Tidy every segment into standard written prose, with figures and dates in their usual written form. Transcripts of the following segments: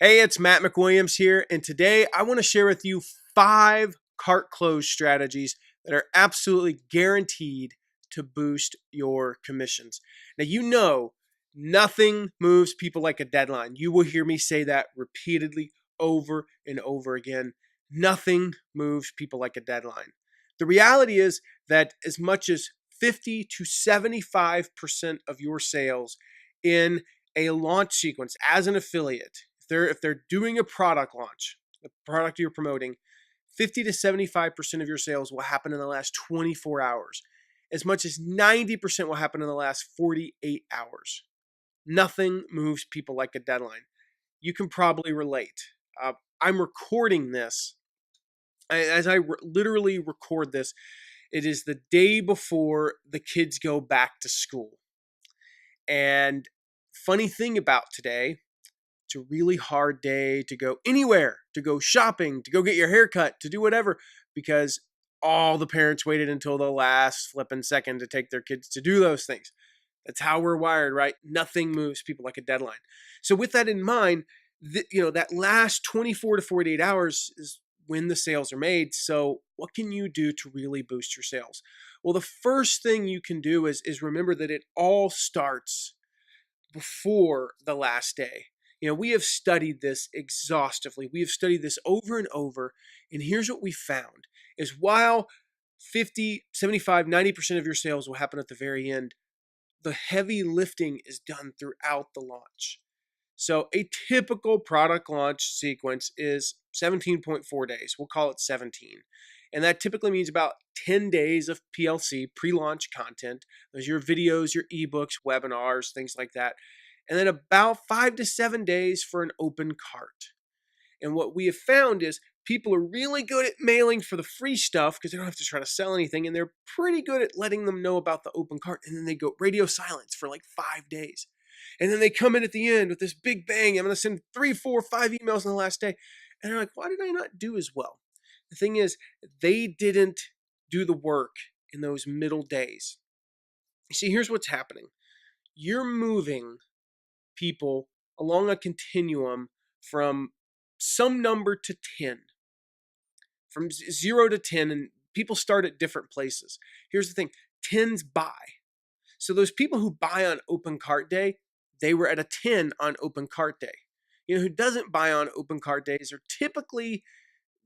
Hey, it's Matt McWilliams here, and today I want to share with you 5 cart close strategies that are absolutely guaranteed to boost your commissions. Now, nothing moves people like a deadline. You will hear me say that repeatedly over and over again. Nothing moves people like a deadline. The reality is that as much as 50 to 75% of your sales in a launch sequence as an affiliate, if they're doing a product launch, the product you're promoting, 50 to 75% of your sales will happen in the last 24 hours. As much as 90% will happen in the last 48 hours. Nothing moves people like a deadline. You can probably relate. I'm recording this. As I literally record this, it is the day before the kids go back to school. And funny thing about today, it's a really hard day to go anywhere, to go shopping, to go get your hair cut, to do whatever, because all the parents waited until the last flipping second to take their kids to do those things. That's how we're wired, right? Nothing moves people like a deadline. So with that in mind, that last 24 to 48 hours is when the sales are made. So what can you do to really boost your sales? Well, the first thing you can do is remember that it all starts before the last day. We have studied this exhaustively. We have studied this over and over. And here's what we found is while 50, 75, 90% of your sales will happen at the very end, the heavy lifting is done throughout the launch. So a typical product launch sequence is 17.4 days. We'll call it 17. And that typically means about 10 days of PLC, pre-launch content. Those are your videos, your ebooks, webinars, things like that. And then about 5 to 7 days for an open cart. And what we have found is people are really good at mailing for the free stuff because they don't have to try to sell anything. And they're pretty good at letting them know about the open cart. And then they go radio silence for like 5 days. And then they come in at the end with this big bang. I'm going to send 3, 4, 5 emails on the last day. And they're like, why did I not do as well? The thing is, they didn't do the work in those middle days. You see, here's what's happening. You're moving people along a continuum from some number to 10, from 0 to 10, and people start at different places. Here's the thing, 10s buy. So those people who buy on open cart day, they were at a 10 on open cart day. Who doesn't buy on open cart days are typically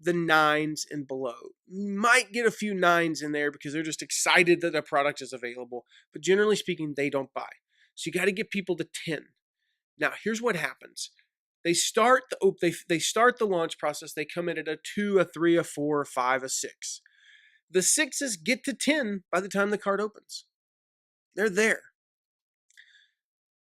the 9s and below. You might get a few 9s in there because they're just excited that a product is available, but generally speaking, they don't buy. So you got to get people to 10. Now, here's what happens. They start the launch process. They come in at a 2, a 3, a 4, a 5, a 6. The 6s get to 10 by the time the cart opens. They're there.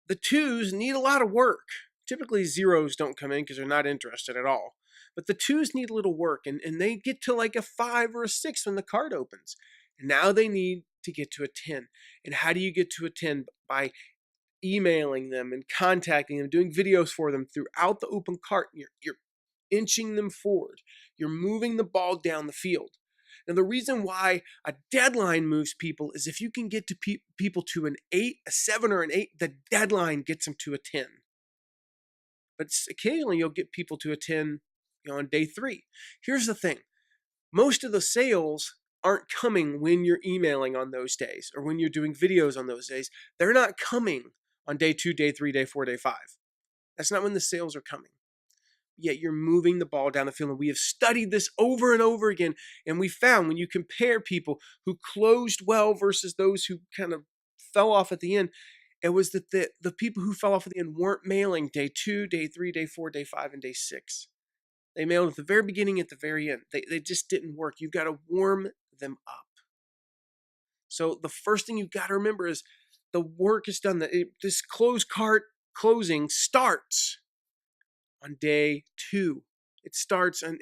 The 2s need a lot of work. Typically, 0s don't come in because they're not interested at all. But the 2s need a little work, and they get to like a 5 or a 6 when the cart opens. And now they need to get to a 10. And how do you get to a 10? By emailing them and contacting them, doing videos for them throughout the open cart. You're inching them forward. You're moving the ball down the field. Now, the reason why a deadline moves people is if you can get to people to an 8, a 7, or an 8, the deadline gets them to a 10. But occasionally you'll get people to a 10 on day 3. Here's the thing. Most of the sales aren't coming when you're emailing on those days or when you're doing videos on those days. They're not coming on day 2, day 3, day 4, day 5. That's not when the sales are coming. Yet you're moving the ball down the field. And we have studied this over and over again. And we found when you compare people who closed well versus those who kind of fell off at the end, it was that the people who fell off at the end weren't mailing day 2, day 3, day 4, day 5, and day 6. They mailed at the very beginning, at the very end. They just didn't work. You've got to warm them up. So the first thing you've got to remember is the work is done. This closed cart closing starts on day 2. It starts on,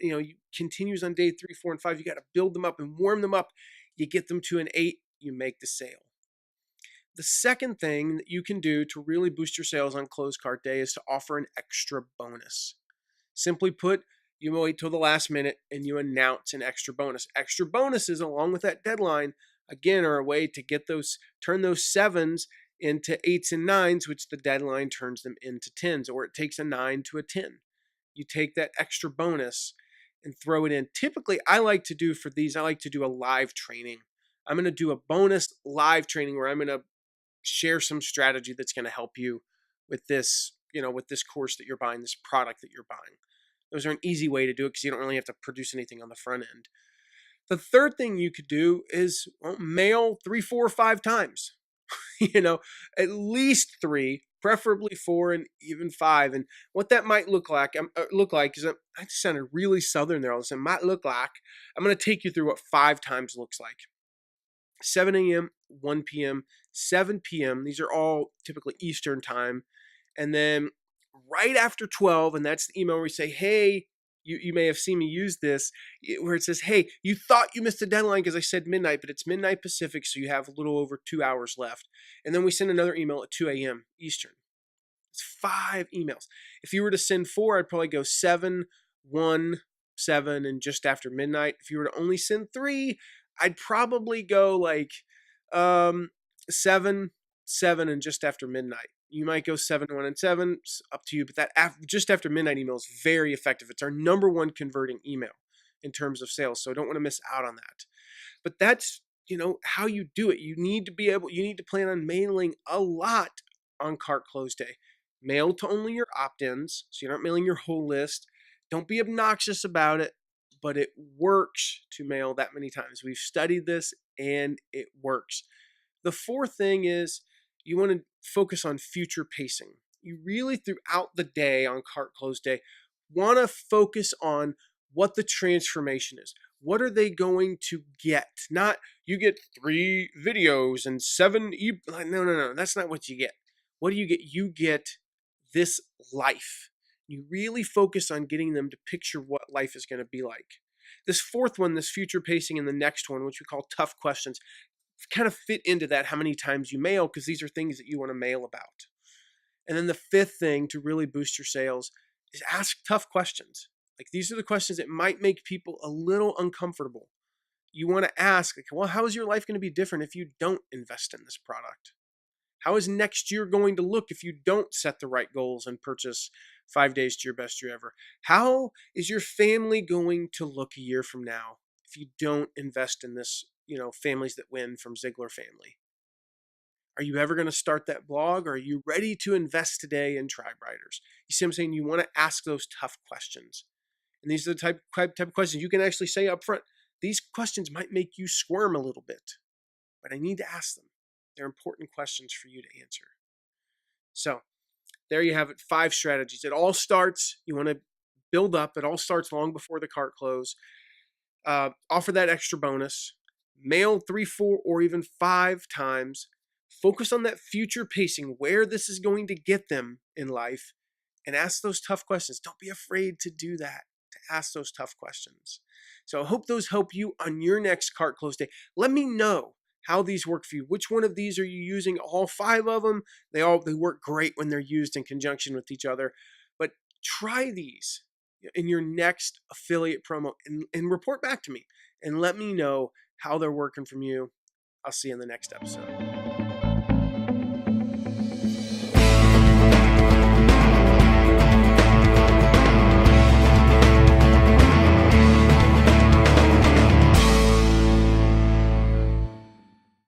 continues on day 3, 4, and 5. You got to build them up and warm them up. You get them to an 8, you make the sale. The second thing that you can do to really boost your sales on closed cart day is to offer an extra bonus. Simply put, you wait till the last minute and you announce an extra bonus. Extra bonuses, along with that deadline, again, are a way to turn those 7s into 8s and 9s, which the deadline turns them into 10s, or it takes a 9 to a 10. you take that extra bonus and throw it in. Typically, I like to do for these, I like to do a live training. I'm going to do a bonus live training where I'm going to share some strategy that's going to help you with this, with this course that you're buying, this product that you're buying. Those are an easy way to do it because you don't really have to produce anything on the front end. The third thing you could do is mail 3, 4, 5 times. At least 3, preferably 4, and even 5. And what that might look like is I just sounded really southern there all of a sudden. Might look like, I'm going to take you through what 5 times looks like. 7 a.m., 1 p.m., 7 p.m. These are all typically Eastern time. And then right after 12, and that's the email where we say, hey, you may have seen me use this, where it says, hey, you thought you missed the deadline because I said midnight, but it's midnight Pacific, so you have a little over 2 hours left. And then we send another email at 2 a.m. Eastern. It's 5 emails. If you were to send 4, I'd probably go 7, 1, 7, and just after midnight. If you were to only send 3, I'd probably go like 7, 7, and just after midnight. You might go 7, 1, and 7. It's up to you. But that just after midnight email is very effective. It's our number 1 converting email in terms of sales. So I don't want to miss out on that. But that's, how you do it. You need to plan on mailing a lot on cart close day. Mail to only your opt-ins, so you're not mailing your whole list. Don't be obnoxious about it, but it works to mail that many times. We've studied this and it works. The fourth thing is you want to focus on future pacing. You really, throughout the day on cart close day, want to focus on what the transformation is. What are they going to get? Not you get 3 videos and 7 no. That's not what you get. What do you get? You get this life. You really focus on getting them to picture what life is going to be like. This fourth one, this future pacing, and the next one, which we call tough questions, kind of fit into that how many times you mail, because these are things that you want to mail about. And then the fifth thing to really boost your sales is ask tough questions. Like, these are the questions that might make people a little uncomfortable. You want to ask, like, well, how is your life going to be different if you don't invest in this product? How is next year going to look if you don't set the right goals and purchase 5 days to your best year ever? How is your family going to look a year from now if you don't invest in this, Families That Win from Ziglar Family? Are you ever going to start that blog? Or are you ready to invest today in Tribe Writers? You see what I'm saying? You want to ask those tough questions. And these are the type of questions you can actually say up front. These questions might make you squirm a little bit, but I need to ask them. They're important questions for you to answer. So there you have it, 5 strategies. It all starts, you want to build up. It all starts long before the cart close. Offer that extra bonus. Mail 3, 4, or even 5 times. Focus on that future pacing, where this is going to get them in life, and ask those tough questions. Don't be afraid to do that, to ask those tough questions. So I hope those help you on your next cart close day. Let me know how these work for you. Which one of these are you using? All 5 of them? They work great when they're used in conjunction with each other. But try these in your next affiliate promo and report back to me and let me know how they're working from you. I'll see you in the next episode.